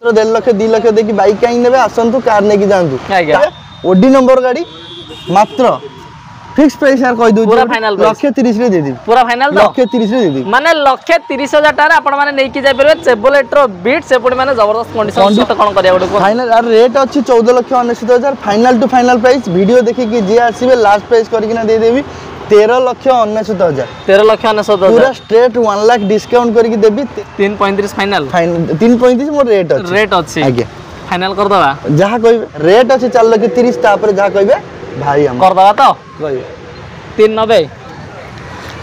1.5 लाख 2 लाख देखि बाइक कहीं नेबे आसंतु कार नेकी जानतु ओडी नंबर गाड़ी मात्र फिक्स प्राइस यार कहि दउ पूरा फाइनल प्राइस 1.30 रे दे दी पूरा फाइनल 1.30 रे दे दी माने 1.30,000 टाका आपण माने नेकी जाय परबे चेबलेट रो बीट से पुडी माने जबरदस्त कंडीशन से कोन करिया बडे फाइनल यार रेट अछि 14,69,000 final to final price video देखि कि जे आसीबे लास्ट प्राइस करि ना दे देबी 13,69,000 13,69,000 पूरा स्ट्रेट 1 लाख डिस्काउंट करके देबी 3.35 फाइनल 3.35 मोर रेट अछि आगे फाइनल कर दवा जहा कहबे रेट अछि 4,30,000 तापर जहा कहबे भाई हम कर दवा तो कहबे 390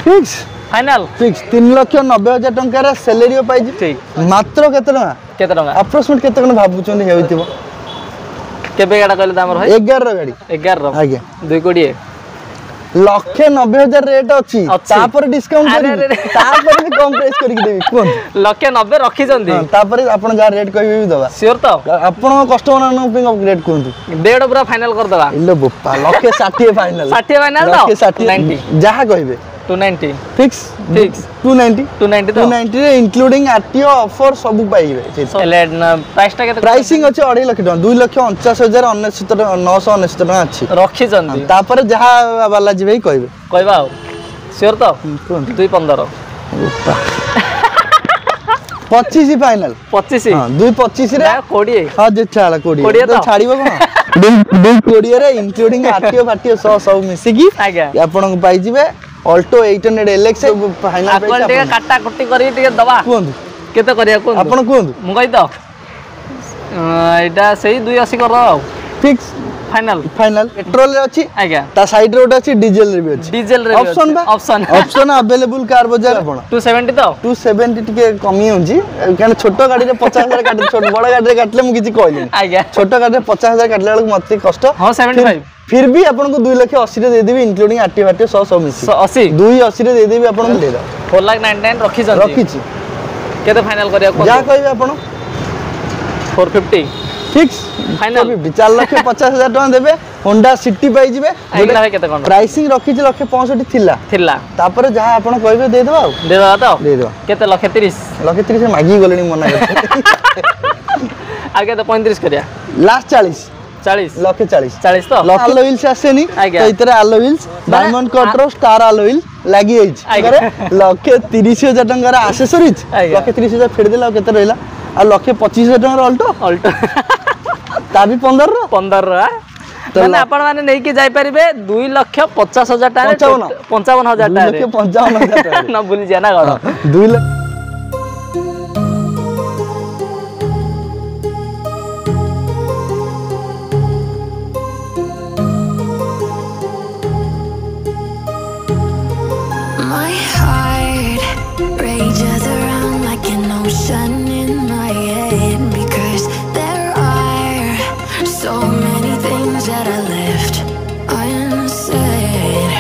फिक्स फाइनल फिक्स 3,90,000 टंका रा सैलरी पाई ठीक मात्र केते टंका अप्रोक्सीमेट केते टंका भाबुचोन हेउतिबो केबे गाडा कहले दामर भाई 11 रो गाड़ी 11 रो आगे 2.20 1,90,000 रेट अछि तापर डिस्काउंट करी तापर भी कम प्राइस करके देबी कोन 1,90,000 रखी जंदी तापर आपण जा रेट कहबे भी दबा श्योर तो आपण कस्टमर नो पे रेट कोंतु 1.5 पूरा फाइनल कर दवा इलो बोपा 160 फाइनल 60 फाइनल तो 90 जहा कहबे 290 फिक्स 290 रे इंक्लूडिंग आरटीओ ऑफर सब पाइबे प्राइस टा केते प्राइसिंग अछि 2.5 लाख टका 2,49,999 टका अछि रखी जंदी तापर जहा वाला जिबे कहबे कहबा श्योर तो 2.15 25 फाइनल 25 हां 2.25 रे 20 हां जे छाला 20 तो छाड़ीबो कोन 2.20 रे इंक्लूडिंग आरटीओ फाटीओ सब मिसी की आगे आपन को पाई जिबे ऑल्टो 800 एलएक्स फाइनल प्राइस टे काटा कुटी करी टे दबा कोन केते करिया कोन आपन कोन मु कहि तो एटा सही 280 कर दो फिक्स फाइनल पेट्रोल रे अछि आज्ञा ता साइड रोड अछि डीजल रे भी अछि डीजल रे ऑप्शन बा ऑप्शन अवेलेबल कार बाजार आपण 270 तो 270 टिके कमी होंजी कारण छोटो गाड़ी रे 50,000 काट छोट बड़ गाड़ी रे काटले मु किछि कहली आज्ञा छोटो गाड़ी रे 50,000 काटले वाला मते कष्ट हां 75 फिर भी आपन को 2,80,000 रे दे देबी इंक्लूडिंग आरटी वाटी सब मिसी 80 280 रे दे देबी आपन को दे दो 4,99,000 रखी जंदी रखी छी केते फाइनल करिया कोन जा कहबे आपन 450 फिक्स फाइनल 4,50,000 टका देबे होंडा सिटी पाई जिबे आइला केते कोन प्राइसिंग रखी छी 165 थिला तापर जहा आपन कहबे दे दो दे दो तो दे दो केते 130 मागी गलेनी मना आगे तो 35 करिया लास्ट 40 40 तो आलो व्हील्स आसेनी तो इतरे आलो व्हील्स डायमंड कटर स्टार आलो व्हील लागि होइछ करे 1,30,000 टंका रा एक्सेसरीज 1,30,000 फेड देला केते रहला आ 1,25,000 टंका ऑल्टो ता भी 15 रो माने आपण माने नै कि जाय परिबे 2,50,000 टाका 55,000 टाका 55,000 टाका ना भूल जा ना गड़ 2 lakh My heart rages around like an ocean in my head because there are so many things that I left unsaid.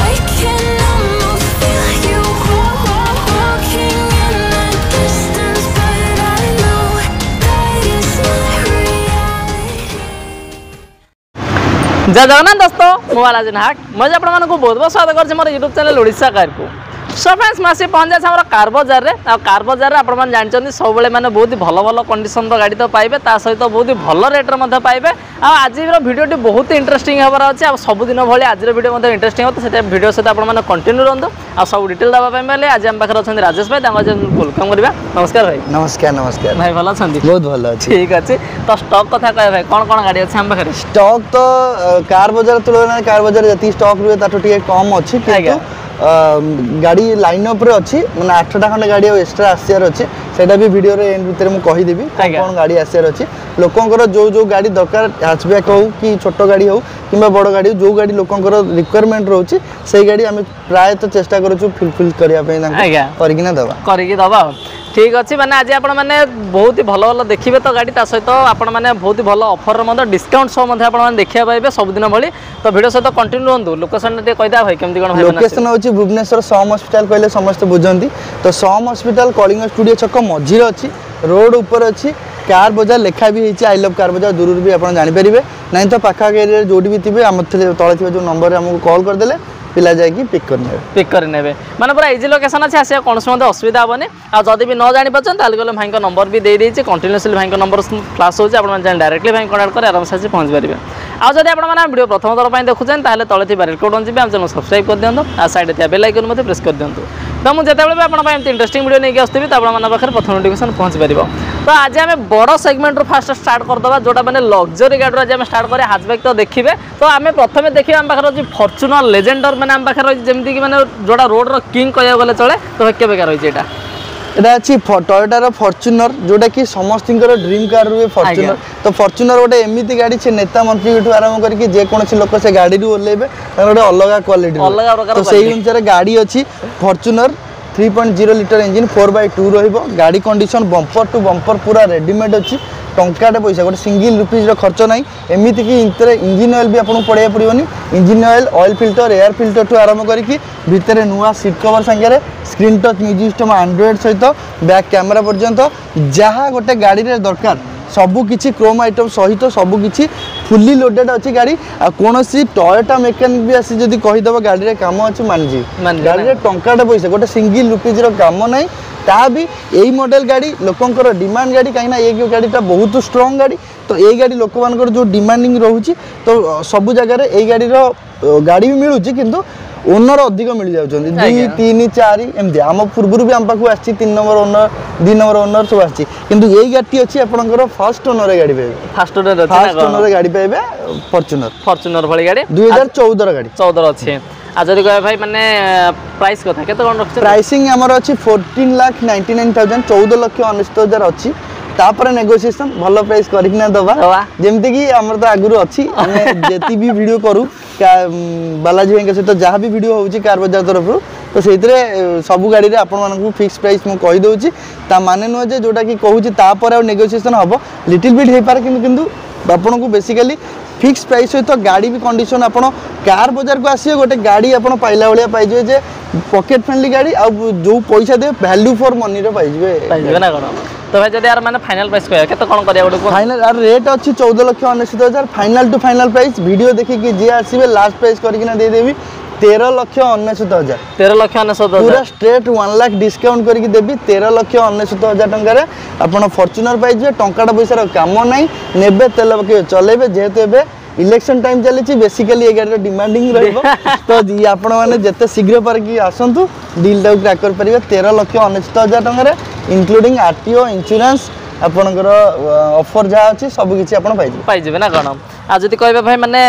I can almost feel you walking in the distance, but I know that it's not reality. जय जगन्नाथ दोस्तों mobile आज नाक मजे आपण मानको बहुत बहुत स्वागत करछि मोर YouTube चैनल ओडिसा कार को सो फ्रेंड्स मासी पहुंच जाय हमर कार बाजार रे आ कार बाजार रे आपण मान जानचंदी सब बेले माने बहुत ही भलो भलो कंडीशन रो गाड़ी तो पाइबे ता सहित बहुत ही भलो रेट रे मध्ये पाइबे आ आज रो वीडियो टी बहुत ही इंटरेस्टिंग हबर अछि आ सब दिन भली आज रो वीडियो मध्ये इंटरेस्टिंग हो तो सेटा वीडियो सहित आपण माने कंटिन्यू रहंदो आ सब डिटेल दबा पय बेले आज हम पाखर अछन राजेश भाई तांगा जे वेलकम करबा नमस्कार भाई नमस्कार भाई भलो छंदी बहुत भलो अछि ठीक अछि तो स्टॉक कथा कह भाई कोन कोन गाड़ी अछि हम पाखर स्टॉक तो कार बाजार तुलना कार बाजार जति स्टॉक रुए ताठो टिके कम अछि किंतु गाड़ी लाइन अप रे अछि माने 8टा खंड गाड़ी एक्स्ट्रा आसियार अछि सेटा भी वीडियो रे एंड भीतर मु कहि देबी कोन गाड़ी आसियार अछि लोकंकर जो गाड़ी दरकार हैचबैक हो कि छोटो गाड़ी हो किबा बड़ गाड़ी जो गाड़ी लोकंकर रिक्वायरमेंट रहउछि सेही गाड़ी हम प्राय तो चेष्टा करूछु फुलफिल करिया पे ना करिकिना दबा ठीक अच्छे मैंने आज आपण मैंने बहुत ही भल भल देखिए तो गाड़ी ता सहित आपण मैंने बहुत ही भल ऑफर मतलब डिस्काउंट सब देखा पाइबे सबुदिन भली तो वीडियो सहित कंटिन्यू रहंतु लोकेशन टे कहिदा भाई केमती कोन भाई लोकेशन होची भुवनेश्वर सम हॉस्पिटल कहले समस्त बुझंती तो सम हॉस्पिटल कलिंग स्टूडियो छक मझिर अछि रोड ऊपर अछि कार बजार लेखा भी होती आई लव कार बजार दूर भी आप जानीपर ना तो पाखापाखि एरिया जो भी थे आम तले थी जो नंबर आमको कॉल करदे पिला जाकि पिक करने माने पूरा इजी लोकेशन अच्छे आसा कौन से असुविधा हेनी आदि भी न जानी पार्चन गले भाई नंबर भी दे देती कंटिन्यूसली भाई नंबर क्लास होती है डायरेक्टली भाई कॉन्टाक्ट कर आराम से पहुँच पारे आदि आप वीडियो प्रथम थर पर देखुचे तले थी रेड कोड जी चैनल सब्सक्राइब कर दिखाँ आ साइड थी बेल आइकन प्रेस कर दिखाँ तो मुझे भी आप इंटरेस्टिंग वीडियो नहीं आसती तो आप प्रथम नोटिफिकेशन पहुँच पार तो आज आम बड़ सेगमेंट फास्ट स्टार्ट करदे जोटा मैंने लग्जरी गाड़ी आज आम स्टार्ट करें हाचबैक तो देखिए तो आम प्रथम देखिए आम पाखे अच्छी फॉर्च्यूनर लेजेंडर मैंने आम पाखे रही जमीक मैंने जोटा रोड किंग कह गले चले तो केबेका रही है एटा अच्छी टोयोटार फॉर्च्यूनर जोटा कि समस्त ड्रीम कार रुए फॉर्च्यूनर तो फॉर्च्यूनर गोटे एमती गाड़ी से नेता मंत्री आरंभ करके जेकोसी लोक से गाड़ी ओल्लेबे गोटे अलग क्वालिटी तो से अनुसार गाड़ी अच्छी फॉर्च्यूनर 3.0 लिटर इंजिन 4x2 गाड़ी कंडीशन बंपर टू बंपर पूरा रेडीमेड अच्छी टंकाटे पैसा गोटे सिंगल रुपीज खर्च ना एमती कि इंजिन ऑयल भी आपको पड़े पड़ोनी engine oil filter air filter ठू आरंभ करके भितर नुआ सीट कवर सांगे screen touch music system Android सहित बैक कैमेरा पर्यंत जहाँ गोटे गाड़ी रे दरकार सबुकिछि क्रोम आइटम सहित सबुकिछि फुल्ली लोडेड अच्छी गाड़ी आ कोनोसी टोयोटा मेकानिक भी आसी जदि कहिदबो गाड़ी रे काम अछि मानजी गाड़ी रे टंकाटा पैसा गोटे सिंगल रुपीज रो काम नाही ता भी यही मॉडल गाड़ी लोकंकर डिमांड गाड़ी कहीं ये गाड़ीटा बहुत स्ट्रॉन्ग गाड़ी तो यही गाड़ी लोक मान जो डिमांडिंग रोचे तो सब जगह यही गाड़ी गाड़ी भी मिलूँ किंतु ओनर अधिक मिल जाऊँ 2 3 4 एमती आम पूर्व भी आम पाक आ 3 नंबर ओनर 2 नंबर ओनर सब आसी यही गाड़ी अच्छी आपंकर फर्स्ट ओनर गाड़ी पाइबे फर्स्ट ओनर गाड़ी पाइबे फॉर्च्यूनर वाली गाड़ी 2014 गाड़ी 14 अच्छे आज जदि कह भाई माने प्राइस कथा केते कोन रखछ प्राइसिंग हमर अछि 14,99,000 14,99,000 अछि तापर नेगोशिएशन भलो प्राइस करिकना दबा जेमति कि हमर तो आगुरु अछि हमें जेती भी वीडियो करू बालाजी भाई के सहित जहाँ भी वीडियो होउछि कार बाजार तरफ तो सेइतरे सब गाड़ी रे आपण मानकु फिक्स प्राइस मु कहि दउछि ता माने न जे जोटा कि कहूछि तापर नेगोशिएशन हबो लिटिल बिट हे पारे किंतु आपण को बेसिकली फिक्स प्राइस सहित गाड़ी भी कंडीशन आप कार बाजार को आसिए गोटे गाड़ी आप पाइला भाया पाइजे जे पॉकेट फ्रेंडली गाड़ी आ जो पैसा दे वैल्यू फॉर मनी रे पाइजे ना कोन तो भाई जदि यार माने फाइनल प्राइस कहया केते कोन करिया गोटे फाइनल यार रेट अछि 14,99,000 final to final price video देखि कि जे आसीबे लास्ट प्राइस करके ना दे देबी 13,99,000 13,99,000 पूरा स्ट्रेट 1 लाख डिस्काउंट करके देबी 13,99,000 टंका रे आपण फॉर्च्यूनर पाइजे टंकाटा पैसा काम नाही नेबे तेल पके चलेबे जेहेतु एबे इलेक्शन टाइम चली बेसिकली ये गाड़ी डिमांडिंग रहिबो तो आपण माने जते शीघ्र पर कि आसंतु डील टाउ क्रैक कर परिबे 13,99,000 टंका रे इंक्लूडिंग आरटीओ इंश्योरेंस आपनकर ऑफर जहाँ अच्छी सब किसी आप पाइबे ना कौन आ जदि कहबे भाई माने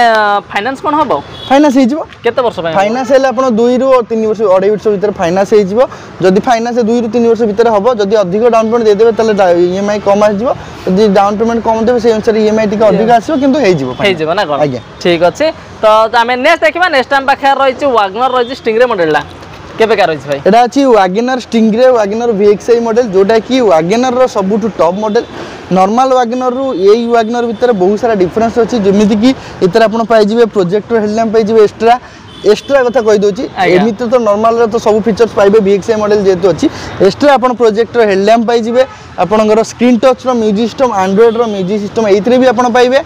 फाइनेंस कोन हबो फाइनेंस हे जिवो केते वर्ष भाई फाइनेंस हेले आपण 2 रु 3 वर्ष 2.5 वर्ष भीतर फाइनेंस हे जिवो जदि फाइनेंस 2 रु 3 वर्ष भीतर हबो जदि अधिक डाउन पेमेंट दे देबे तले ईएमआई कम आ जिवो जदि डाउन पेमेंट कम देबे से अनुसार ईएमआई टिक अधिक आसीबो किंतु हे जिवो ना कोन आज्ञा ठीक अछि तो आमे नेक्स्ट देखिबा नेक्स्ट टाइम पाखे रहिछि वैगनर रहिछि स्टिंग्रे मॉडलला केबे का रहिछि भाई एटा अछि Wagner stingray Wagner VXI model जोटा कि वैगनर रो सबुटु टॉप मॉडल नॉर्मल वैगनर रु एई वैगनर भीतर बहुत सारा डिफरेंस अछि जेमिति कि इतर आपण पाइ जिवे प्रोजेक्टर हेडलैम्प पाइ जिवे एक्स्ट्रा कथा कहि दोछि एमिति तो नॉर्मल रे तो सब फीचर्स पाइबे VXI मॉडल जेतु अछि एक्स्ट्रा आपण प्रोजेक्टर हेडलैम्प पाइ जिवे आपनकर स्क्रीन टच रो म्यूजिक सिस्टम एंड्रॉइड रो म्यूजिक सिस्टम एइतरे भी आपण पाइबे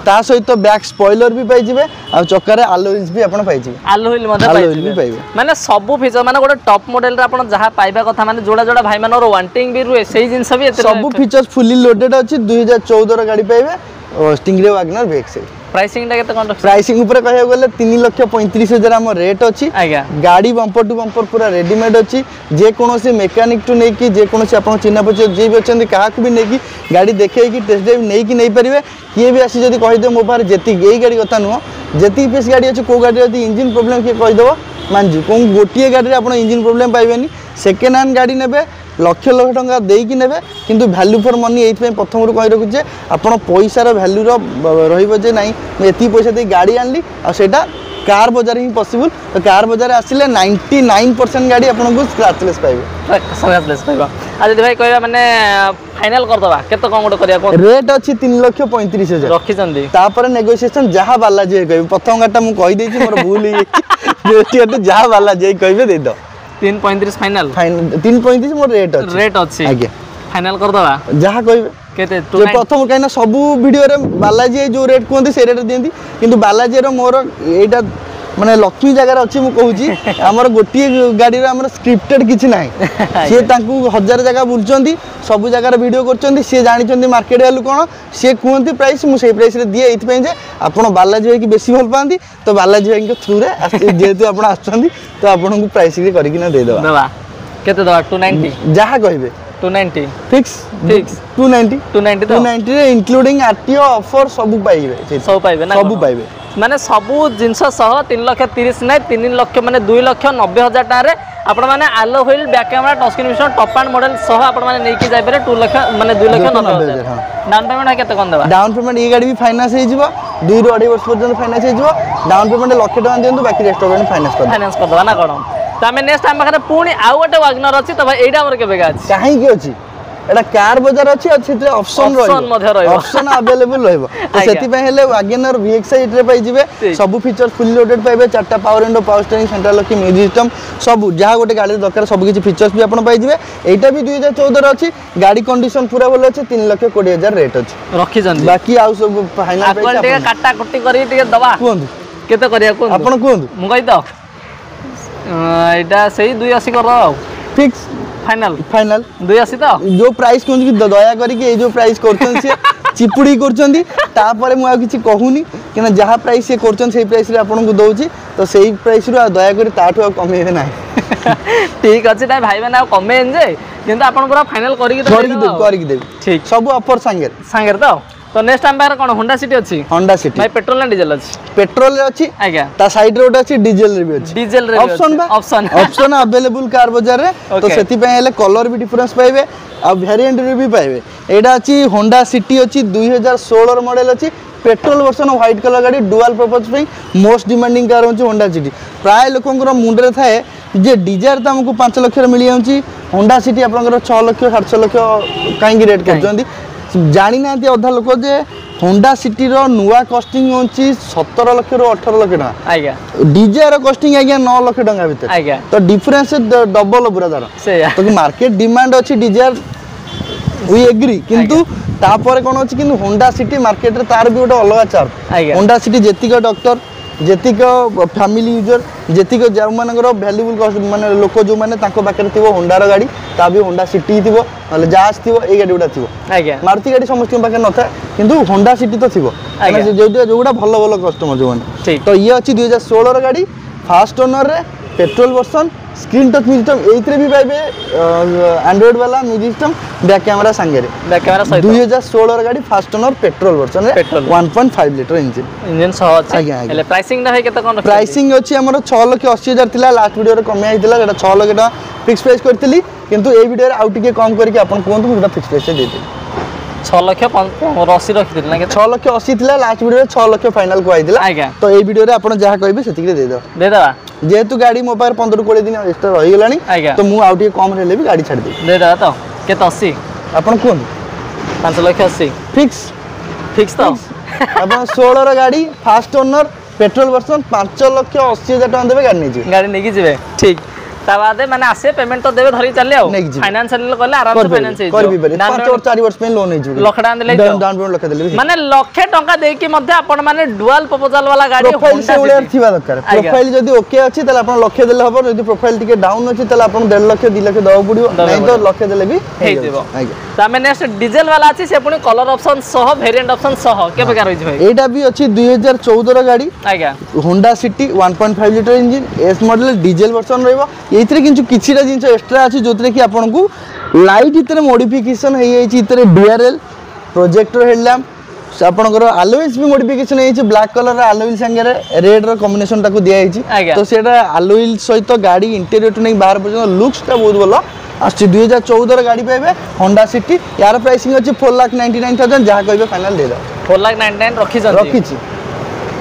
ता सहित बैक स्पॉइलर भी पाइ जिवे आ चक्कर आलो व्हील्स भी आपण पाइ जिवे आलो व्हील मते पाइबे माने सब फीचर माने गोटे टॉप मॉडल रे आपण जहा पाइबा कथा माने जोड़ा जोड़ा भाई मानर वांटिंग भी रुए सेही जिंस भी एते सब फीचर्स फुली लोडेड अछि 2014 रो गाड़ी पाइबे स्टिंग्रे वैगनर VXI प्राइसिंग टा केते कोन प्राइसिंग ऊपर कहया गले 3,35,000 हम रेट अछि गाड़ी बंपर टू बंपर पूरा रेडीमेड अछि जे कोनोसी मेकानिक टू नै कि जे कोनोसी आपण चिन्हा पछ जे भी अछन काहा को भी नै कि गाड़ी देखे कि टेस्ट ड्राइव नै कि नै परिबे किए भी आसी जदी कहि दे मो पार जेती एई गाड़ी कथा नुहो जेती पीस गाड़ी अछि को गाड़ी जदी इंजन प्रॉब्लम के कहि दबो मानजु कोन गोटिए गाड़ी रे आपण इंजन प्रॉब्लम पाइबेनी सेकेंड हैंड गाड़ी नेबे लक्ष लक्ष टंका देकी नेबे किंतु वैल्यू फॉर मनी एथि प्रथम रु कहि रखु जे आपण पैसा रो वैल्यू रो रहिबो जे नाही मैं एथि पैसा दे गाड़ी आनली आ सेटा कार बाजार ही पॉसिबल तो कार बाजार आसिले 99% गाड़ी आपन को स्क्रैचलेस पाइबे स्क्रैचलेस पाइबा आ जदी भाई कहबा माने फाइनल कर दबा केते कोन गोटे करिया को रेट अछि 3,35,000 रखि चंदी तापर नेगोशिएशन जहा वाला जे कहबे प्रथम गाटा मु कहि देछि मोर भूल ही जेति जहा वाला जे कहबे दे दो 3.35 फाइनल 3.35 मोर रेट अछि आज्ञा फाइनल कर दवा जहाँ कहे केते प्रथम कहीं सब वीडियो बालाजी जो रेट कहते से रेट दिखती किंतु बालाजी मोर यहाँ माने लक्ष्मी जगार अच्छी मुझे आमर गोटे गाड़ी स्क्रिप्टेड किसी ना सी हजार जगह बुलूँ सब जगार वीडियो कर सी जानी मार्केट वैल्यू कौन सी कहते प्राइस मुझे प्राइस दिए ये आप बालाजी भाई की बेसी भल पाती तो बालाजी भाई थ्रू जेहेतु आप तो आपको प्राइस करदेदेवा केते दवा 290 जहाँ कहे 290 fix fix 290 including RTO offer सब पाइबे ना सब पाइबे माने सबू जिनस सह 3,30,000 ना 3 लाख माने 2,90,000 टारे आपण माने आलो wheel back camera touch screen विषय टॉप एंड मॉडल सह आपण माने नै कि जाय पारे 2 लाख माने 2,90,000 डाउन पेमेंट केते कोन देबा डाउन पेमेंट ये गाड़ी भी फाइनेंस हे जिवो 2 ରୁ 2.5 वर्ष पर्यंत फाइनेंस हे जिवो डाउन पेमेंट लाख टका दियंतु बाकी रेस्ट पेमेंट फाइनेंस कर दबा ना कोन त हमें नेक्स्ट टाइम पाखरे पुणी आउ गोटे वागनर अछि त भाई एडा हमर केबे गाछ काहे की अछि एटा कार बाजार अछि और सेते ऑप्शन रहइबो ऑप्शन अवेलेबल रहइबो तो सेति पे हेले वागनर VXi रे पाइ जिवे सब फीचर्स फुली लोडेड पाइबे चारटा power window power steering central lock music system सब जहाँ गोटे गाड़ी दरकार सब किछि फीचर्स भी आपण पाइ जिवे एटा भी 2014 रे अछि गाड़ी कंडीशन पूरा भल अछि 3,20,000 रेट अछि रखि जंदी बाकी आउ सब फाइनल आपण टे काटा कुटी करी टे दबा कोन केते करिया कोन आपण कोन मु कहि त एटा सही 280 कर दो फिक्स फाइनल फाइनल 280 तो जो प्राइस कहूँ कि दया करके जो प्राइस कर चिपुड़ी कर मुझे किसी कहूनी कि जहाँ प्राइस से कर प्राइस आपको दौर तो सही प्राइस रू दया कर कमेबे ना ठीक अच्छे ना भाई मैंने कमे जे किंतु आपन पूरा फाइनल करके देबी ठीक सब ऑफर सांगे तो नेक्स्ट टाइम बाहर कौन होंडा सिटी अच्छी होंडा सिटी भाई पेट्रोल ना डीजल अच्छी पेट्रोल अच्छी आज्ञा ता साइड रे अच्छी डीजल रे भी अच्छी डीजल रे ऑप्शन ऑप्शन अवेलेबल कार बाजार रे तो सेति पे हेले कलर भी डिफरेंस पाइबे आ वेरिएंट रे भी पाइबे एडा अच्छी होंडा सिटी अच्छी 2016 रो मॉडल अच्छी पेट्रोल वर्जन व्हाइट कलर गाड़ी डुअल पर्पस पे मोस्ट डिमांडिंग कार होची होंडा सिटी प्राय लोकंकर मुंड रे थाए जे डिजायर तो हमको 5 लाख रे मिल जाउची होंडा सिटी आपनकर 6 लाख 7 लाख काई रेट करजंदी जानी ना अधा लोक जे होंडा सिटी रो नुआ कॉस्टिंग होची 17 लाख रो 18 लाख टका आज्ञा डिजायर कॉस्टिंग आज्ञा 9 लाख टका भीतर आज्ञा तो डिफरेंस डबल पूरा तार तो मार्केट डिमांड अच्छी डिजायर वी एग्री किंतु तापर कोन अछि किंतु होंडा सिटी मार्केट रे तार भी गोटे अलग चार्ज होंडा सिटी जेतिक डॉक्टर जेतिक फैमिली यूजर जेतिक जो मानकर वैल्यूबल माने लोक जो माने ताको पाखे थिबो होंडार गाड़ी ता भी होंडा सिटी थिबो नले जास थिबो ए गाड़ी गुडा थिबो आज्ञा मारुति गाड़ी समस्त पाखे न था किंतु होंडा सिटी तो थिबो जो गुडा भलो भलो कस्टमर जो माने तो ये अछि 2016 र गाड़ी फास्ट ओनर रे petrol version screen touch music system एथरे भी पाइबे एंड्रॉइड वाला म्यूजिक सिस्टम बैक कैमरा संगे रे बैक कैमरा सहित 2016 र गाड़ी फास्ट ओनर पेट्रोल वर्जन रे 1.5 लीटर इंजन सह अछि आज्ञा एले प्राइसिंग ना है केते कोन प्राइसिंग अछि हमर 6,80,000 थिला लास्ट वीडियो रे कमे आइतिला एटा 6 लाख टका फिक्स प्राइस करथिली किंतु ए वीडियो रे आउ टिके कम करके आपन कोन तो फिक्स प्राइस दे दे 6,80,000 रखि दिला के 6,80,000 थिला लास्ट वीडियो रे 6 लाख फाइनल को आइतिला आज्ञा तो ए वीडियो रे आपन जहा कहबे सेतिक रे दे देबा जेहेतु गाड़ी मो पार 15-20 दिन एक्स्ट्रा रही गलानी तो मु आउ टिके कम रेले भी गाड़ी छाड़ दे देबा तो केते 80 आपन कोन 5,80,000 फिक्स तो आपन 16 र गाड़ी फास्ट ओनर पेट्रोल वर्जन 5,80,000 टका देबे गाड़ी नै जिवे ठीक ता बाद माने आसे पेमेंट तो देबे धरि चले फाइनेंशियल करले आराम से फाइनेंस हे करबी बरे 5 और 4 वर्ष पे लोन हे जो लाख टका देले डाउन पेमेंट लाख देले माने लाख टका दे के मध्ये आपण माने डुअल प्रपोजल वाला गाड़ी प्रोफाइल से उड़े थिबा दरकार प्रोफाइल जदी ओके अछि तले आपण लाख देले हबो जदी प्रोफाइल टिके डाउन अछि तले आपण 1.5 लाख 2 लाख दवा पड़ियो नै तो लाख देले भी हे देबो त हमें नेक्स्ट डीजल वाला अछि से पुनी कलर ऑप्शन सह वेरिएंट ऑप्शन सह के प्रकार होई भाई एटा भी अछि 2014 र गाड़ी आज्ञा Honda City 1.5 litre engine S model diesel version रहइबो एथरे किछु किछिरा जिंस एक्स्ट्रा अछि जोतरे कि आपन को लाइट इतरे मॉडिफिकेशन हे अछि इतरे डीआरएल प्रोजेक्टर हेडलैम्प आपनकर अलॉयज भी मॉडिफिकेशन हे अछि ब्लैक कलर रे अलॉयल संगे रे रेड रो कॉम्बिनेशन ताको दिया अछि तो सेटा अलॉयल सहित गाड़ी इंटीरियर टू नै बाहर पर्यंत लुक्स ता बहुत भलो आछि 2014 र गाड़ी पाइबे होंडा सिटी यार प्राइसिंग अछि 4,99,000 जहा कहबे फाइनल दे दो 4,99,000 रखि छी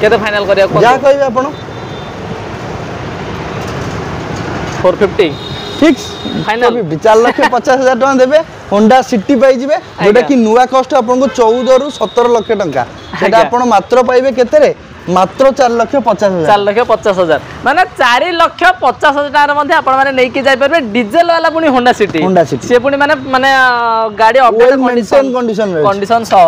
केते फाइनल करिया को जहा कहबे आपन 450 फिक्स फाइनल 4,50,000 टका देबे होंडा सिटी पाई जिवे जोटा कि नुवा कॉस्ट आपन को 14 रु 17 लाख टका सेटा आपन मात्र पाइबे केते रे মাত্র 4,50,000 4,50,000 মানে 4,50,000 টাকার মধ্যে আপন মানে নেকি যাই পারবে ডিজেল वाला পুনি হোন্ডা সিটি সে পুনি মানে মানে গাড়ি অপডেট কন্ডিশন সহ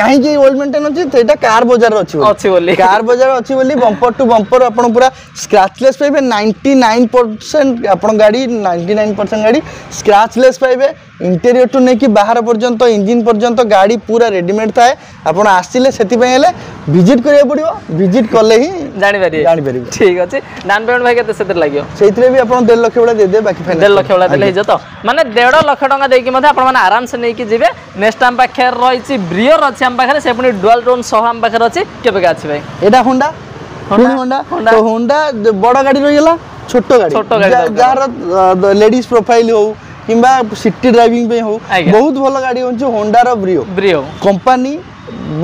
কাহি ওয়েল মেন্টেন ଅଛି সেটা কার বজার ଅଛି বলি কার বজার ଅଛି বলি বম্पर टू बम्पर আপন পুরা স্ক্র্যাচলেস পাইবে 99% আপন গাড়ি 99% গাড়ি স্ক্র্যাচলেস পাইবে इंटेरियर टू नहीं कि बाहर पर्यंत इंजिन पर्यंत गाड़ी पूरा रेडीमेड थाए आपण आसिले सेति पय हेले विजिट करिया पड़ियो विजिट करले ही जानि पारि ठीक अछि डाउन पेमेंट भाई केते सेते लागियो सेइतरे भी आपण 1.5 लाख वाला दे दे बाकी 1.5 लाख वाला देले हिजो तो माने 1.5 लाख टका देकी मध्ये आपण माने आराम से नै कि जिवे नेक्स्ट टाइम पाखर रहिछि ब्रियर अछि हम पाखरे से पुनी डुअल टोन सह हम पाखर अछि केबे का अछि भाई एटा होंडा तो होंडा बड़ा गाड़ी रहि गेला छोटो गाड़ी जार लेडीज प्रोफाइल हो किंबा सिटी ड्राइविंग पे हो बहुत भलो गाड़ी होन्छ होंडा रो ब्रियो कंपनी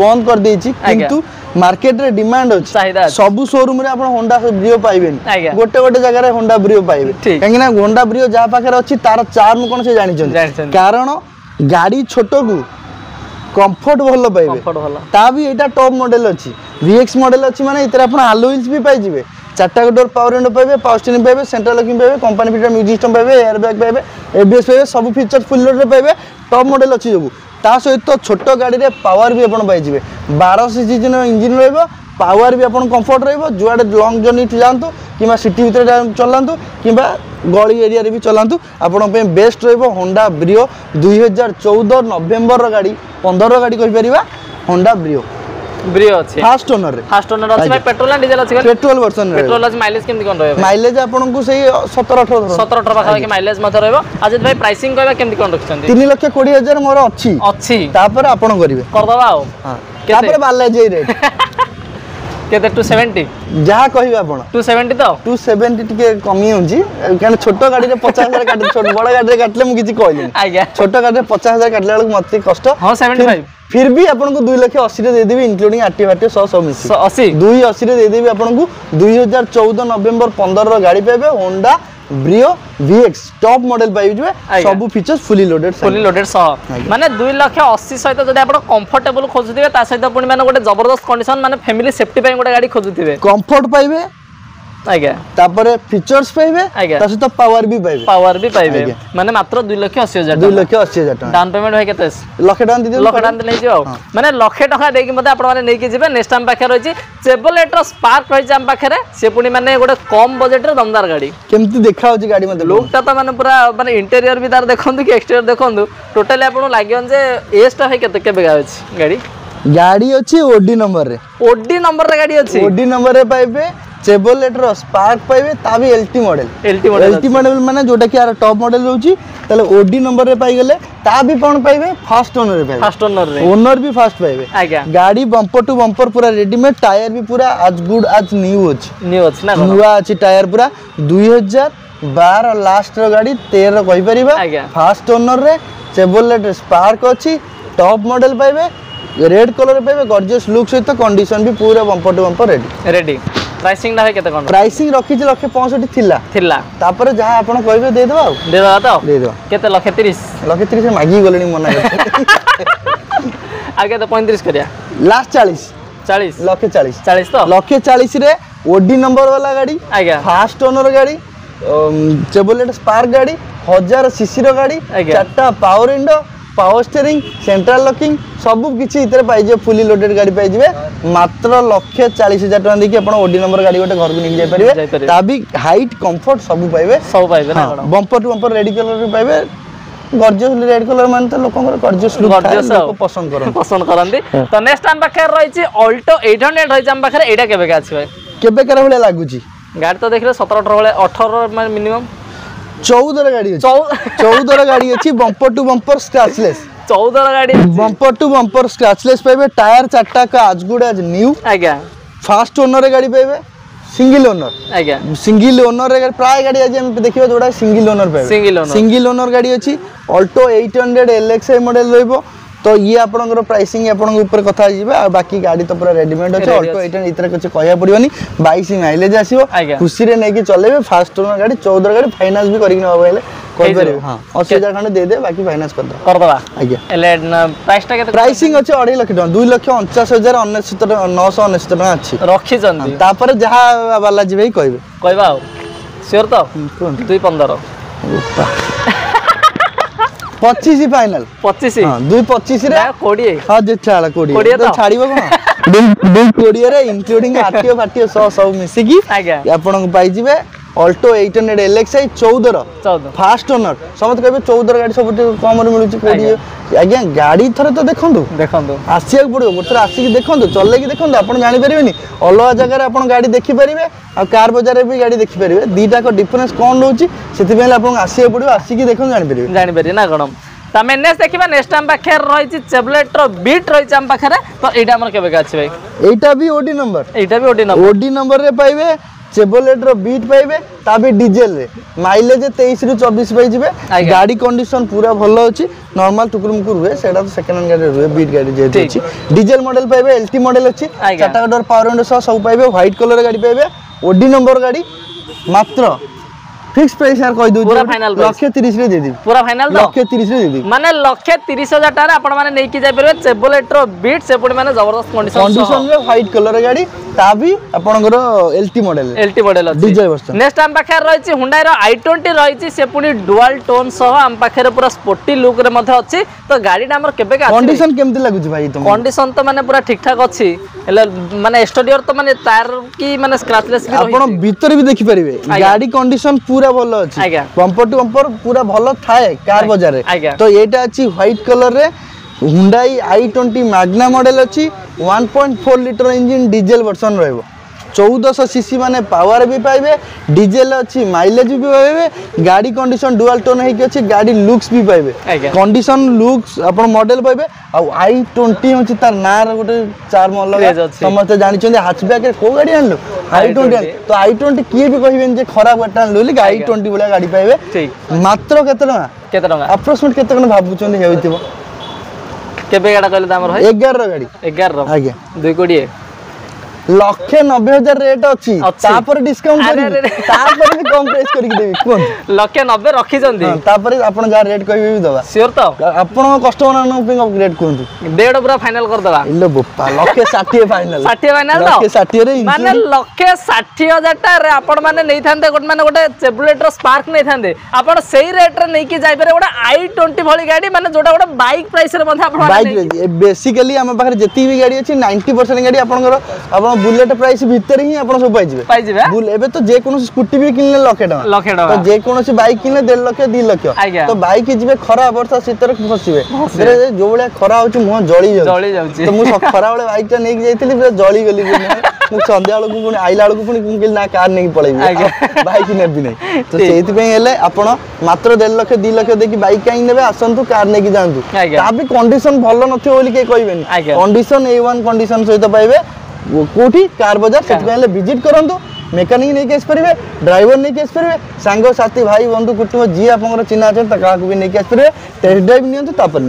बंद कर देछि किंतु मार्केट रे डिमांड अछि सब शोरूम रे आपण होंडा ब्रियो पाइबेन गोटे गोटे जगह रे होंडा ब्रियो पाइबे काहेकि ना होंडा ब्रियो जा पाखर अछि तार चार्म कोन से जानि छन कारण गाड़ी छोटो को कंफर्ट भलो पाइबे ता भी एटा टॉप मॉडल अछि VX मॉडल अछि माने इतरा आपण अलोइल्स भी पाइ जिवे 4टा डोर पावर विंडो पाइबे पावर स्टीयरिंग पाइबे सेंट्रल लॉकिंग पाइबे कंपनी फिटर म्यूजिक सिस्टम पाइबे एयर बैग पाइबे ABS पाइबे सब फीचर्स फुल लोड रे पाइबे टॉप मॉडल अछि जबु ता सहित छोटो गाड़ी रे पावर भी आपण पाइ जिवे 12 सीसी इंजन रहबो पावर भी आपण कंफर्ट रहबो जुआडे लॉन्ग जर्नी जांतु किबा सिटी भीतर चलांतु किबा गली एरिया रे भी चलांतु आपण पे बेस्ट रहबो होंडा ब्रियो 2014 नवेम्बर रो गाड़ी 15 गाड़ी कहि परिबा होंडा ब्रियो अछि फास्ट ओनर अछि भाई पेट्रोल एंड डीजल अछि पेट्रोल वर्जन रे पेट्रोल अछि माइलेज केमति कोन रहबो माइलेज आपन को सही 17-18 पाखा के माइलेज मत रहबो आज भाई प्राइसिंग कहबा केमति कोन रखछन 3,20,000 मोर अछि तापर आपन करिवे कर दबा आ हां तापर बाले जई रेट केते 270 जहा कहिबा आपण 270 तो 270 टिके कमी होंजी कारण छोटो गाड़ी रे 50,000 काट छोटो बड़ा गाड़ी रे काटले मु किछि कहली आज्ञा छोटो गाड़ी रे 50,000 काटले बेलक मते कष्ट हां 75 फिर भी आपन को 2,80,000 रे दे देबी इंक्लूडिंग आरटी वाटी 100 मिसी 80 280 रे दे देबी आपन को 2014 नवेम्बर 15 रो गाड़ी पाइबे Honda Brio VX top model पाइ जबे सब फीचर्स फुली लोडेड सह माने 2,80,000 सहित जदि आपण कंफर्टेबल खोजुथिबे ता सहित पुनी माने गोटे जबरदस्त कंडीशन माने फैमिली सेफ्टी पय गोटे गाड़ी खोजुथिबे कंफर्ट पाइबे आज्ञा तापरे फीचर्स पाइबे ता सहित पावर भी पाइबे माने मात्र 2,80,000 2,80,000 डाउन पेमेंट होय केते लाख टका दि लाख टका नै जियो माने लाख टका देकी मते आपण माने नै कि जिबे नेक्स्ट टाइम पाखे रहिछि चेवलेटर स्पार्क रहिछि हम पाखे रे से पुनी माने गोटे कम बजट रे दमदार गाड़ी केमति देखा होछि गाड़ी मते लुक ता माने पूरा माने इंटीरियर भी तार देखंतु कि एक्सटीरियर देखंतु टोटली आपण लागियन जे एज टा है केते केबे गाड़ी गाड़ी अछि ओडी नंबर रे गाड़ी नंबर रे पाइबे चेवलेटर स्पार्क पाइबे ता भी LT मॉडल माने जोटा कि यार टॉप मॉडल रहउची तले ओडी नंबर रे पाइ गेले ता भी कोन पाइबे फास्ट ओनर रे ओनर भी फास्ट पाइबे आज्ञा गाड़ी बम्पर टू बम्पर पूरा रेडीमेड टायर भी पूरा आज गुड आज न्यू अछि ना नुवा अछि टायर पूरा 2012 लास्ट रो गाड़ी 13 कहि परिबा फास्ट ओनर रे चेवलेटर स्पार्क अछि टॉप मॉडल पाइबे रेड कलर पाइबे गॉर्जियस लुक सहित कंडीशन भी पूरा bumper to bumper ready pricing ना है केते कोन प्राइसिंग रखि जे 165 थिला तापर जहा आपण कहबे दे देबा तो केते 130 मागी गलेनी मना आगे तो 35 करिया लास्ट 40 140 तो 140 रे ओडी नंबर वाला गाड़ी आज्ञा फास्ट ओनर गाड़ी चेवलेटर स्पार्क गाड़ी 1000 सीसी रो गाड़ी चारटा power window power steering central locking सब किछि इतरे पाइ जे फुली लोडेड गाड़ी पाइ जिवे मात्र 1,40,000 टका देकी आपण ओडी नंबर गाड़ी गोटे घर को निक जाय परिबे ता भी हाइट कंफर्ट सब पाइबे ना bumper to bumper red colour भी पाइबे गॉर्जियस रेड कलर मान त लोकन गॉर्जियस लुक लोक पसंद करंती तो नेक्स्ट टाइम पाखे रहिछि ऑल्टो 800 रहिछि हम पाखे एटा केबे का अछि भाई केबे कर भले लागुछि गाड़ी तो देखले 17-18 भले 18 मिनिमम 14 गाड़ी 14 गाड़ी अछि बम्पर टू बम्पर स्क्रैचलेस 14 गाड़ी बम्पर टू बम्पर स्क्रैचलेस पाइबे टायर 4टा का आज गुड आज न्यू आज्ञा फास्ट ओनर गाड़ी पाइबे सिंगल ओनर आज्ञा सिंगल ओनर गाड़ी प्राय गाड़ी आज हम देखिबा जोडा सिंगल ओनर पाइबे सिंगल ओनर गाड़ी अछि ऑल्टो 800 LXi मॉडल रहइबो तो ये आपनकर प्राइसिंग आपन ऊपर कथा जिबा आ बाकी गाड़ी तो पूरा रेडीमेड अछि ऑल्टो 800 इतरा कुछ कहया पड़ियोनी 22 माइलेज आसीबो खुशी रे नै कि चलेबे फास्ट ओनर गाड़ी 14 गाड़ी फाइनांस भी करिक नबा କରିପାରିବେ ହଁ 80,000 ଖଣ୍ଡେ ଦେଇଦେ ବାକି ଫାଇନାନ୍ସ करदवा आज्ञा एले प्राइस टा केते प्राइसिंग अछि 2.5 लाख टका 2,49,999 टका अछि रखी जंदी तापर जहा बालाजी भाई कहबे कहबा श्योर तो 2.15 25 फाइनल 25 हां 2.25 रे 20 हां जे छाला 20 तो छाड़ीबो कोन 2.20 रे इंक्लूडिंग आरटीओ फाटीओ सब मिसी की आज्ञा आपन पाई जिवे अल्टो 800 LXi 14 फास्ट ओनर समत कहबे 14 गाड़ी सब कम रे मिलुची कोडी आज्ञा गाड़ी थरे तो देखंदु आसिया पड़ो गोथरा आसी देखंदु चले की देखंदु आपण जानि परिबेनी अलवा जगह रे आपण गाड़ी देखि परिबे आ कार बाजार रे भी गाड़ी देखि परिबे दीटा को डिफरेंस कोन होची सेति बेला आपण आसिया पड़ो आसी की देखन जानि परिबे ना गणम तमे नेक्स्ट देखिबा नेक्स्ट टाइम पाखे रहिची चेबलेट रो बीट रहिची हम पाखे तो एटा हमर केबे अछि भाई एटा भी ओडी नंबर ओडी नंबर रे पाइबे चेबलेट रो बीट पाइबे ता भी डीजल रे माइलेज 23 रु 24 पाइ जिवे गाड़ी कंडीशन पूरा भलो अछि नॉर्मल टुकुर मुकुर हुए सेटा तो सेकंड हैंड गाड़ी हुए बीट गाड़ी जे अछि डीजल मॉडल पाइबे एलटी मॉडल अछि चाटा डोर पावर विंडो सब पाइबे व्हाइट कलर गाड़ी पाइबे ओडी नंबर गाड़ी मात्र फिक्स प्राइस यार कहि दउ पूरा फाइनल 130 रे दे दी पूरा फाइनल 130 रे दे दी माने 130,000 टाका आपण माने नै कि जाय परबे चेबलेट रो बीट से पुणी माने जबरदस्त कंडीशन रे व्हाइट कलर गाड़ी ता भी आपनकर एलटी मॉडल अछि डीजल वर्जन नेक्स्ट हम पाखे रहिछि Hyundai रो i20 रहिछि से पुणी डुअल टोन सह हम पाखे पूरा स्पोर्टी लुक रे मध्ये अछि तो गाड़ी हमर केबे का कंडीशन केमति लागुछि भाई तुम कंडीशन तो माने पूरा ठीक ठाक अछि एले माने एक्सटीरियर तो माने टायर की माने स्क्रैचलेस भी रहिछि आपण भीतर भी देखि परिबे गाड़ी कंडीशन पूरा भलो अछि बम्पर टू बम्पर पूरा भलो थाए कार बाजार रे तो एटा अछि व्हाइट कलर रे Hyundai i20 मैग्ना मॉडल अछि 1.4 लीटर इंजन डीजल वर्जन रहबो 1400 सीसी माने पावर भी पाइबे डीजल अछि माइलेज भी पाइबे गाड़ी कंडीशन डुअल टोन है कि अछि गाड़ी लुक्स भी पाइबे कंडीशन लुक्स अपन मॉडल पाइबे आ i20 होछि तार नार गोटे चार मॉडल समस्त जानि छथि हैचबैक रे को गाड़ी आनलो i20 तो i20 किए भी कहिबेन जे खराब गाड़ी आनलो i20 बोला गाड़ी पाइबे मात्र केते टका अप्रोक्सीमेट केते टका भाबुचोन हेउथिबो केबे गाड़ा कहले दामर भाई 11 गाड़ी 11 आज्ञा 220 1,90,000 रेट अछि तापर डिस्काउंट करी तापर भी कम प्राइस करी देबी कोन 1,90,000 रखी जंदी तापर आपण जा रेट कहबे भी दबा श्योर तो आपण कस्टमर नो रेट कोंतु डेढ़ पूरा फाइनल कर दबा इलो बोपा 1,60,000 फाइनल 60 फाइनल तो 1,60,000 रे माने 1,60,000 टा रे आपण माने नै थांते गोट माने गोटे चेबुलेट रो स्पार्क नै थांते आपण सेही रेट रे नै कि जाय पारे गोटे i20 भली गाड़ी माने जोटा गोटे बाइक प्राइस रे मध्ये आपण बाइक बेसिकली हम पाखरे जति भी गाड़ी अछि 90% गाड़ी आपनकर आपण बुलेट प्राइस भीतर ही आपण सब पाइ जिवे बुल एबे तो जे कोनो स्कूटी भी किनले लाख टका तो जे कोनो बाइक किनले 1.5 लाख 2 लाख तो बाइक जिवे खरा वर्षा सीतर फसिबे रे जो बळे खरा होची मुह जळी जाउची तो मु खरा बळे बाइक ता नै जाइतिली पूरा जळी गली मु संध्या वाला को आइला वाला को पुनी ना कार नै पळेबी बाइक नेबी नै तो सेति पे हेले आपण मात्र 1.5 लाख 2 लाख देकी बाइक काई नेबे आसंतु कार नै कि जांतु ता भी कंडीशन भलो नथियो बोली के कहबेनी कंडीशन A1 कंडीशन सहित पाइबे कोठी कार बाजार से पहले विजिट करंतु मेकानिक नै केस परिबे ड्राइवर नै केस परिबे सांगो साथी भाई बंधु कुटुंब जी आपनकर चिन्हा छै तका को भी नै केस परिबे टेस्ट ड्राइव नियंतु तापर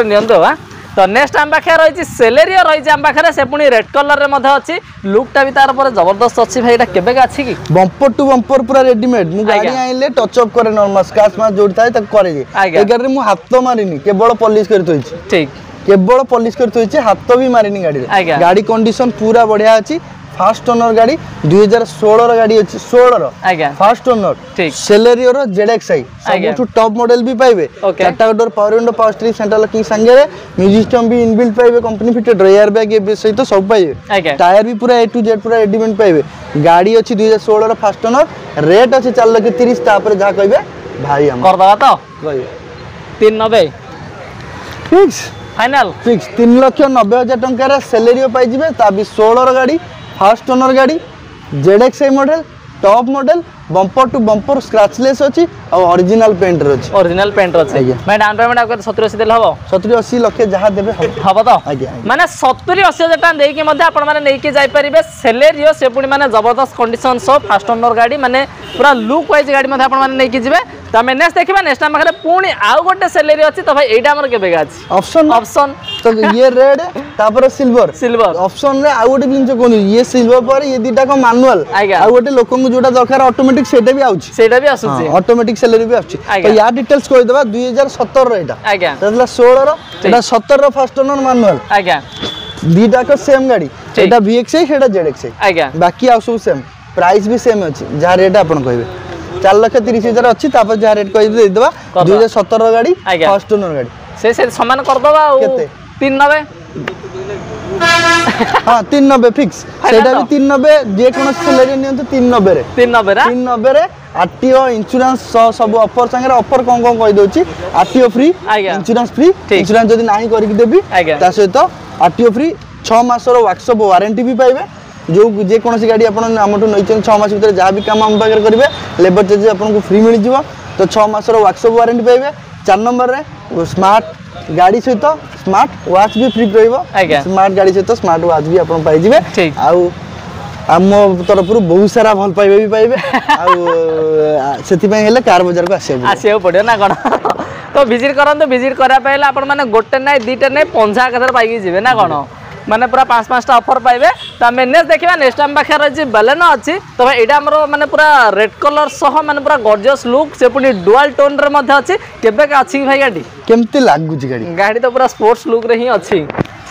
नियंतु हा तो नेक्स्ट हम पाखे रहिछि सेलेरियो रहिछि हम पाखे से पुनी रेड कलर रे मध्ये अछि लुक टा भी तार पर जबरदस्त अछि भाई एटा केबे का अछि की बम्पर टू बम्पर पूरा रेडीमेड मु गाड़ी आइले टच अप करे नॉर्मल स्क्रैच मार जोड़ थाए त करे जे एगर रे मु हाथ तो मारिनी केवल पॉलिश कर तोइछि ठीक केवल पॉलिश कर तोइछि हाथ तो भी मारिनी गाड़ी रे गाड़ी कंडीशन पूरा बढ़िया अछि फास्ट ओनर गाड़ी 2016 रो गाड़ी अछि 16 रो फास्ट ओनर ठीक सेलेरियो रो ZXi सबटू टॉप मॉडल भी पाइबे चाटा door power window power steering central locking संगे रे म्यूजिक सिस्टम भी इनबिल्ट पाइबे कंपनी फिटेड एयर बैग ए सहित सब पाइबे टायर भी पूरा A to Z पूरा रेडीमेड पाइबे गाड़ी अछि 2016 रो फास्ट ओनर रेट अछि 4,30,000 तापर जा कहबे भाई हम कर दबा तो कहबे 390 फिक्स फाइनल फिक्स 3,90,000 टंका रे सेलेरियो पाइ जिबे ता भी 16 रो गाड़ी फास्ट ओनर गाड़ी ZXi model top model bumper to bumper scratchless अछि और ओरिजिनल पेंटर अछि मैं डाउन पेमेंट आपके 70-80 देल हबो 70-80 लाख जहा देबे हबो तो माने 70-80 हजार टाका देई के मध्ये आपण माने नै के जाय परिबे सेलेरियो से पुनी माने जबरदस्त कंडीशन सब फास्ट ओनर गाड़ी माने पूरा लुक वाइज गाड़ी मध्ये आपण माने नै के जिबे तो आम नेक्स्ट देखा नेक्स्ट आम पाखे पुणी आउ गोटे सेलेरी अच्छी तो भाई यहाँ आमर केबे अछि ऑप्शन ऑप्शन तो ये रेड तापर सिल्वर सिल्वर ऑप्शन रे आउ गोटे जिंस कोन ये सिल्वर पर ये दिटा को मैनुअल आउ गोटे लोकन को जोटा दरकार ऑटोमेटिक सेटा भी आउची सेटा भी आसुची ऑटोमेटिक सेलेरी भी आउची तो या डिटेल्स कहि देबा 2017 रो एटा आज्ञा ततला 16 रो एटा 17 रो फर्स्ट ओनर मैनुअल आज्ञा दीटा को सेम गाड़ी एटा VXI सेटा ZXI आज्ञा बाकी आ सब सेम प्राइस भी सेम अछि जहा रेट आपन कहबे 4,30,000 अच्छी तापर जहा रेट कहि दे देबा 2017 गाड़ी फर्स्ट ओनर गाड़ी से समान कर दबा केते 390 हां 390 फिक्स सेटा भी 390 जे कोन सेलेरी नियंत 390 रे 390 रे आरटीओ इंश्योरेंस सब ऑफर संगे ऑफर कोन कोन कहि दोची RTO free insurance free insurance जदी नाही करि देबी ता सहित आरटीओ फ्री 6 मास रो वर्कशॉप वारंटी भी पाइबे जो जे कोन सी गाड़ी आपण हमटु नइचन 6 मास भीतर जा भी काम हम बागर करबे लेबर चार्ज आपन को फ्री मिल जिवो तो 6 मास रो वर्कशॉप वारंटी पाइबे 4 नंबर रे स्मार्ट गाड़ी सहित स्मार्ट वॉच भी फ्री रहइबो स्मार्ट गाड़ी सहित स्मार्ट वॉच भी आपन पाइ जिवे आउ आम तरफ बहुत सारा भल पाइबे भी पाइबे आउ सेति पय हेले कार बाजार को आसियो पड़ियो ना कोन तो विजिट करन विजिट करा पयला आपण माने गोटे नै दीटे नै 50 कथर पाइकी जिवे ना कोन माने पूरा 5-5 टा ऑफर पाइबे तो आम नेक्स्ट देखा नेक्स्ट टाइम पाखे रही बेलेनो अच्छी तो भाई यहाँ आमर माने पूरा रेड कलर सह माने पूरा गॉर्जियस लुक से पुनी डुअल टोन रे मध्ये अच्छी केबे का अच्छी भाई गाड़ी केमती लागुची गाड़ी तो पूरा स्पोर्ट्स लुक रे ही अच्छी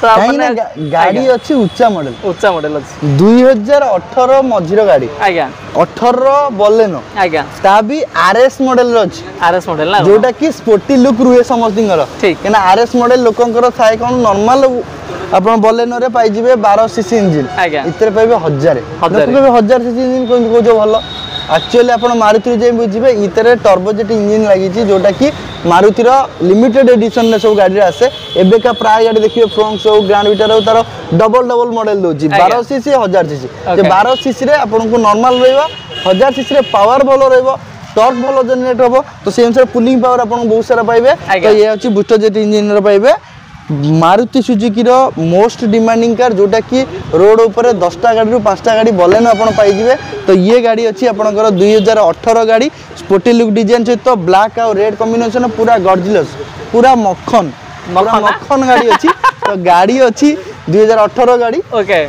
तो माने गाड़ी अच्छी उच्चा मॉडल अच्छी 2018 मझिरो गाड़ी आज्ञा 18 बोलेनो आज्ञा ता भी आरएस मॉडल रो अछि आरएस मॉडल ना जोटा की स्पोर्टी लुक रुहे समस्तिंगर ठीक केना आरएस मॉडल लोकंकर थाए कोन नॉर्मल आपण बोलेनो रे पाइ जिवे 12 सीसी इंजन इतरे पाइबे 1000 सीसी इंजन कोन को जो भलो एक्चुअली आपण मारुति जे बुझिबे इतरे टर्बोजेट इंजन लागि छि जोटा की मारुति रो लिमिटेड एडिशन ने सब गाड़ी रे आसे एबे का प्राय गाड़ी देखिबे फ्रंट हो ग्रैंड विटर हो तार डबल मॉडल दोची 12 सीसी 1000 सीसी जे 12 सीसी रे आपण को नॉर्मल रहइबो 1000 सीसी रे पावर भलो रहइबो टॉर्क भलो जनरेट होबो तो सेम से पुलिंग पावर आपण बहुत सारा पाइबे तो ये अछि बूस्टर जेट इंजन रे पाइबे मारुति सुजुकी रो मोस्ट डिमांडिंग कार जोटा की रोड ऊपर 10टा गाड़ी रु 5टा गाड़ी बोलेनो आपण पाइ जिवे तो ये गाड़ी अछि आपनकर 2018 गाड़ी स्पोर्टी लुक डिजाइन सहित ब्लैक और रेड कॉम्बिनेशन पूरा गॉर्जियस पूरा मक्खन गाड़ी अछि तो गाड़ी अछि 2018 गाड़ी ओके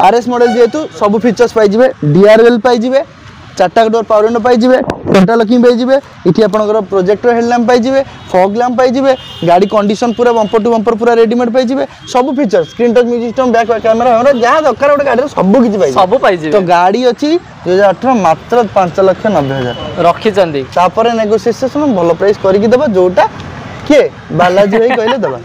आरएस मॉडल जेतु सब फीचर्स पाइ जिवे डीआरएल पाइ जिवे 4टा डोर पावर विंडो पाइ जिवे सेंट्रल लॉकिंग पाइ जिवे इठी आपनकर प्रोजेक्टर हेडलैम्प पाइ जिवे फॉग लैम्प पाइ जिवे गाड़ी कंडीशन पूरा बम्पर टू बम्पर पूरा रेडीमेड पाइ जिवे सब features screen touch music system back camera हमरा जहां दरकार ओटे गाड़ी सब किछि पाइ जिवे तो गाड़ी अछि 2018 मात्र 5,90,000 रखी चंदी तापर नेगोशिएशन भलो प्राइस करि कि देबा जोटा के बालाजी भाई कहले देबा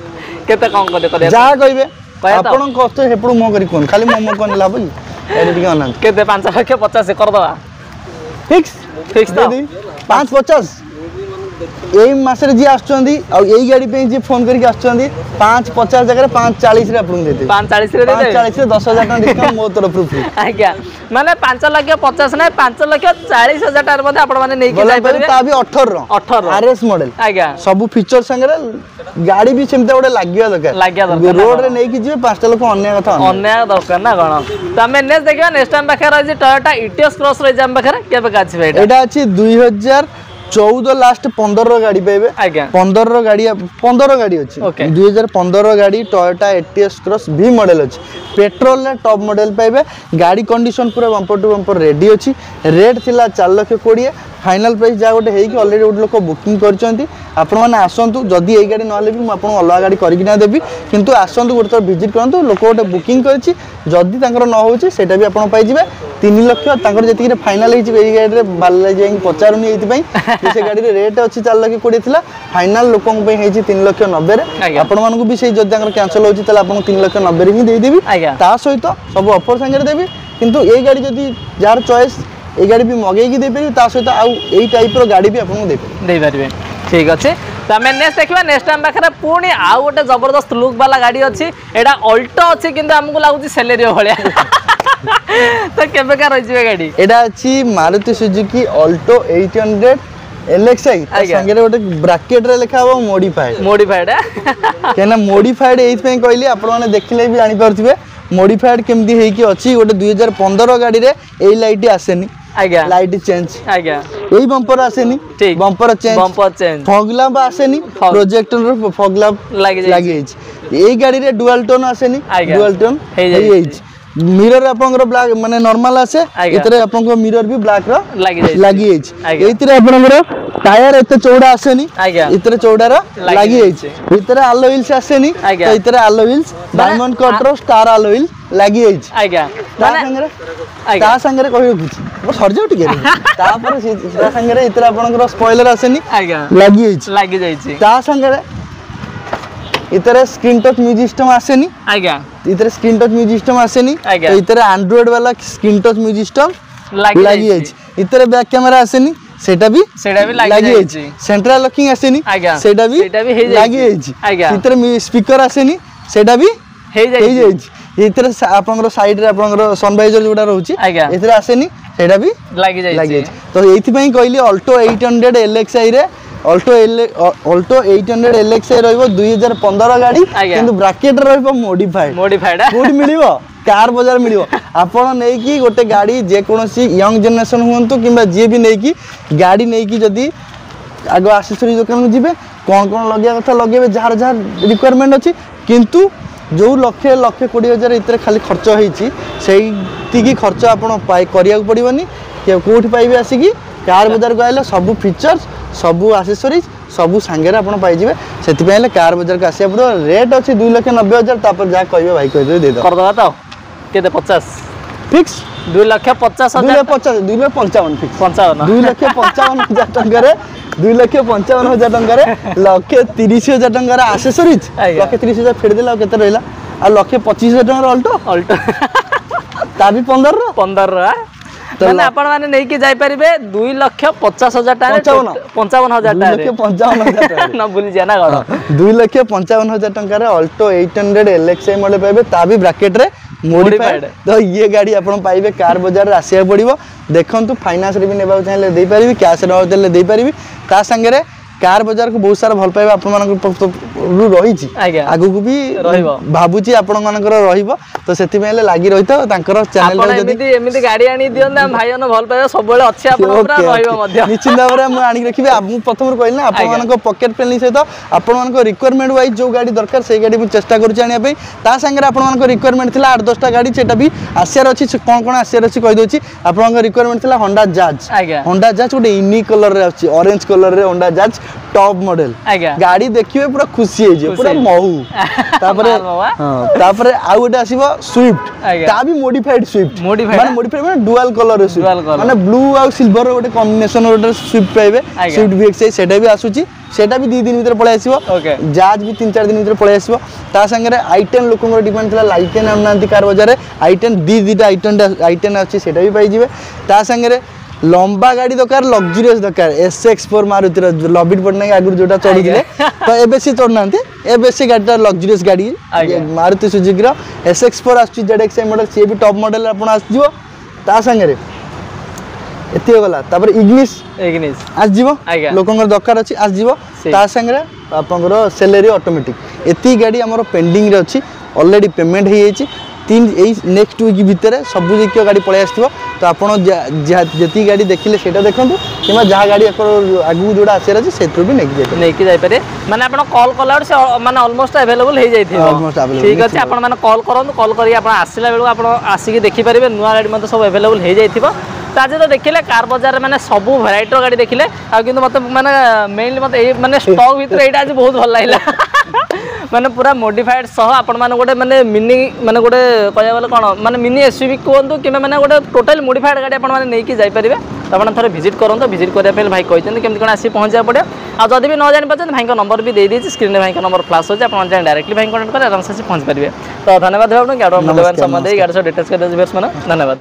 केते कम करे जा कहबे आपण कष्ट हेपडू मो करी कोन खाली मो कोन लाभ कि एडी टिके अनंत केते 5,50 कर दबा फिक्स तो 550 एई मासरे जी आछचंदी आ एई गाड़ी पे जी फोन करके आछचंदी 550 जगह 540 रे आपन देते 540 रे देते 540 रे 10,000 टाका डिस्काउंट मो तरफ फ्री आज्ञा माने 5,50,000 नै 5,40,000 टार मध्ये आपण माने नै के जाय परबे ता भी 18 आरएस मॉडल आज्ञा सब फीचर संगे गाड़ी भी सेमते ओडे लागिया दरकार रोड रे नै कि जे 5टा लोक अन्य कथा अन्य दरकार ना गण त हमें नेक्स्ट देखिबा नेक्स्ट टाइम बाखर अछि टोयोटा इटियोस क्रॉस रे जाम बाखर केबे का अछि एटा एटा अछि 2014 लास्ट 15 रो गाड़ी पाइबे 15 गाड़ी अछि 2015 गाड़ी टोयोटा एटीएस क्रॉस भी मॉडल अछि पेट्रोल ले टॉप मॉडल पाइबे गाड़ी कंडीशन पूरा बम्पर टू बम्पर रेडी अछि रेट थिला 4,20,000 फाइनल प्राइस जा गोटे हेई कि ऑलरेडी गोटे लोक बुकिंग करचंती आपण माने आसंतु जदी एई गाड़ी नले भी म आपण अलग गाड़ी करि ना देबी किंतु आसंतु गोटे थोर विजिट करंतु लोक गोटे बुकिंग करछि जदी तांकर न होछि सेटा भी आपण पाइ जिवे 3 लाख तांकर जति रे फाइनल हेछि एई गाड़ी रे बाला जाई पचारुनी एति पई से गाड़ी रे रेट अछि 4,20,000 थिला फाइनल लोकन पई हेछि 3,90,000 रे आपण मानको भी सेई जदी तांकर कैंसिल होछि तले आपण 3,90,000 रे ही देई देबी ता सहित सब ऑफर संगे देबी किंतु एई गाड़ी जदी जार चॉइस ए गाड़ी भी मगेई दे पारि ता सहित आउ एई टाइप रो गाड़ी भी आपन दे पारिबे ठीक अछि त हमें नेक्स्ट देखिबा नेक्स्ट टाइम बाखरे पुणी आउ गोटे जबरदस्त लुक वाला गाड़ी अछि एडा अल्टो अछि किंतु हमकु लागुछि सेलेरियो भलिया तो केबे का रहि जिवे गाड़ी एडा अछि मारुति सुजुकी अल्टो 800 एलएक्सआई संगे गोटे ब्रैकेट रे लिखा हो मॉडिफाइड केना मॉडिफाइड एई पे कहली आपण माने देखिले भी जानि परथिबे मॉडिफाइड केमती हेकी अछि गोटे 2015 गाड़ी रे एई लाइट आसेनी आज्ञा लाइट चेंज आज्ञा एई बम्पर आसेनी ठीक बम्पर चेंज फॉग लैंप आसेनी प्रोजेक्टर रो फॉग लैंप लागि एई गाड़ी रे डुअल टोन आसेनी डुअल टोन हेई मिरर आपनकर ब्लैक माने नॉर्मल आसे इतरे आपनको मिरर भी ब्लैक रो लागि एइतरे आपनकर टायर एते चौड़ा आसेनी इतरे चौड़ा रो लागि इतरे अलो व्हील्स आसेनी तो इतरे अलो व्हील्स डायमंड कट रो स्टार अलो व्हील लागि ता संगरे कहि रखुची मो सरजो टिके ता पर ता संगरे इतरे आपनकर स्पॉइलर आसेनी लागि ता संगरे इतरे स्क्रीन टच म्यूजिक सिस्टम आसेनी इतरे स्क्रीन टच म्यूजिक सिस्टम आसेनी तो इतरे एंड्रॉइड वाला स्क्रीन टच म्यूजिक सिस्टम लागि इतरे बैक कैमरा आसेनी सेटा भी लागि सेंट्रल लॉकिंग आसेनी सेटा भी लागि इतरे स्पीकर आसेनी सेटा भी इतरे आपनकर साइड रे आपनकर सनवाइजर जोडा रहउची इतरे आसेनी सेटा भी लागि तो एथि पई कहली अल्टो 800 LXi रे अल्टो 800 LXi रहइबो 2015 गाड़ी किंतु ब्रैकेट रहइबो मॉडिफाइड कोड मिलिबो कार बाजार मिलिबो आपण नै की गोटे गाड़ी जे कोनोसी यंग जनरेशन हुंतु किबा जे भी नै की गाड़ी नै की जदी आगो एक्सेसरी दुकान में जिबे कोन लगिया कथा लगेबे जार रिक्वायरमेंट अछि किंतु जो लक्ष्य 20,000 इतरे खाली खर्च होईची सेही की खर्च आपण पाई करिया पड़िबनी कोठी पाइबे आसी कार बाजार को आइले सब फीचर्स सब एक्सेसरीज सब सांगे आपण पाई जिवे सेति पहिले कार बाजार को आसिया पड़ो रेट अछि 2,90,000 तापर जा कहबे भाई कह दे दो कर दवा तो केते 50 फिक्स 2,50,000 2,55 फिक्स 55 2,55,000 टंका रे 2,55,000 टंका रे 1,30,000 टंका रे एक्सेसरीज 1,30,000 फेड देला केते रहला आ 1,25,000 टंका अल्टो ता भी 15 रो माने आपण माने नै के जाय परिबे 2,50,000 टारे 55,000 टारे 2,55,000 न भूली जाना गण 2,55,000 टंका रे अल्टो 800 LXi मॉडल पाइबे ता भी ब्रैकेट रे मॉडिफाइड तो ये गाड़ी आपण पाइबे कार बाजार रे आसिया पड़िबो देखंतु फाइनेंस रे भी नेबा चाहेले देई परिबी कैश रे देले देई परिबी ता संगे रे कार बाजार को बहुत सारा भल पाइबा आपण मानक रही छी आगु को भी रहिबो भाबुची आपण मानकर रहिबो तो सेति पहिले लागी रहितो तांकर चैनल रे जदी एमिति गाड़ी आनी दियन हम भाईन भल पाइबा सब बेले अछि आपण पूरा रहिबो मध्य निश्चित भाबरे हम आनी रखिबे मु प्रथम कहली ना आपण मानक पॉकेट फ्रेंडली सहित आपण मानक रिक्वायरमेंट वाइज जो गाड़ी दरकार से गाड़ी मु चेष्टा करू आनिया पे ता संगे आपण मानक रिक्वायरमेंट थिला 8-10 टा गाड़ी सेटा भी आसियार अछि कोन आसियार अछि कहि दोछि आपण मानक रिक्वायरमेंट थिला होंडा जज गोटे यूनिक कलर रे अछि ऑरेंज कलर रे होंडा जज टॉप मॉडल गाड़ी देखिए पूरा खुशी है जे पूरा महू तापरे तापरे आ गोटे आसीबो स्विफ्ट ता भी मॉडिफाइड स्विफ्ट माने डुअल कलर स्विफ्ट माने ब्लू आ सिल्वर रो गोटे कॉम्बिनेशन गोटे स्विफ्ट पाइबे स्विफ्ट VXi सेटा भी आसुची सेटा भी 2 दिन भीतर पळे आसीबो जाज भी 3-4 दिन भीतर पळे आसीबो ता संगे i10 लोकंगर डिमांड थला i10 आननांती कार बाजार रे i10 दीटा i10 अछि सेटा भी पाई जिवे ता संगे लंबा गाड़ी दरकार लग्जरियस दरकार SX4 मारुति लबिट पड़ना आगु जोटा चढ़ी दिले तो एबे से चढ़नांते एबे से गाड़ी लग्जरियस गाड़ी मारुति सुजुकी रो SX4 आछि ZXi मॉडल से भी टॉप मॉडल आपण आसीजो ता संगे रे एते गला तापर इग्निस आज जीवो लोकंगर दरकार अछि आज जीवो ता संगे रे आपनकर सैलरी ऑटोमेटिक एती गाड़ी हमर पेंडिंग रे अछि ऑलरेडी पेमेंट हे जायछि 3 नेक्स्ट वीक भितर सब देखियो गाड़ी पळे आस्थो तो आपण जेती गाड़ी देखिले सेटा देखंतु किमा जहा गाड़ी आगु जोडा आसेर अछि सेथु भी नेकी जाय पारे माने आपण कॉल कला से माने ऑलमोस्ट अवेलेबल हे जायथिबो ठीक अछि आपण माने कॉल करंतु कॉल करी आपण आसिला बेलु आपण आसी के देखि परिबे नुवा गाड़ी मते सब अवेलेबल हे जायथिबो ताजे तो देखिले कार बाजार माने सब वैरायटी रो गाड़ी देखिले आ किंतु मते माने मेनली मते ए माने स्टॉक भीतर एटा आज बहुत भल लागला माने पूरा मॉडिफाइड सह आपण माने गोटे माने मिनी माने गोटे कहया वाला कोन माने मिनी एसयूवी कोंतु किमे माने गोटे टोटल मॉडिफाइड गाड़ी आपण माने नै कि जाय परिबे आपण थरे विजिट करंतो विजिट करिया पहिले भाई कहचन केमति कोन आसी पहुंचा पड़े आ जदी भी न जानि पछन भाई का नंबर भी दे दी स्क्रीन रे भाई का नंबर फ्लैश हो जाय आपण जाय डायरेक्टली भाई कांटेक्ट करे आराम से पहुंच परिबे तो धन्यवाद भाई आपण गाड़ी मूल्यवान संबंध गाड़ी से डिटेल्स कर देबे धन्यवाद।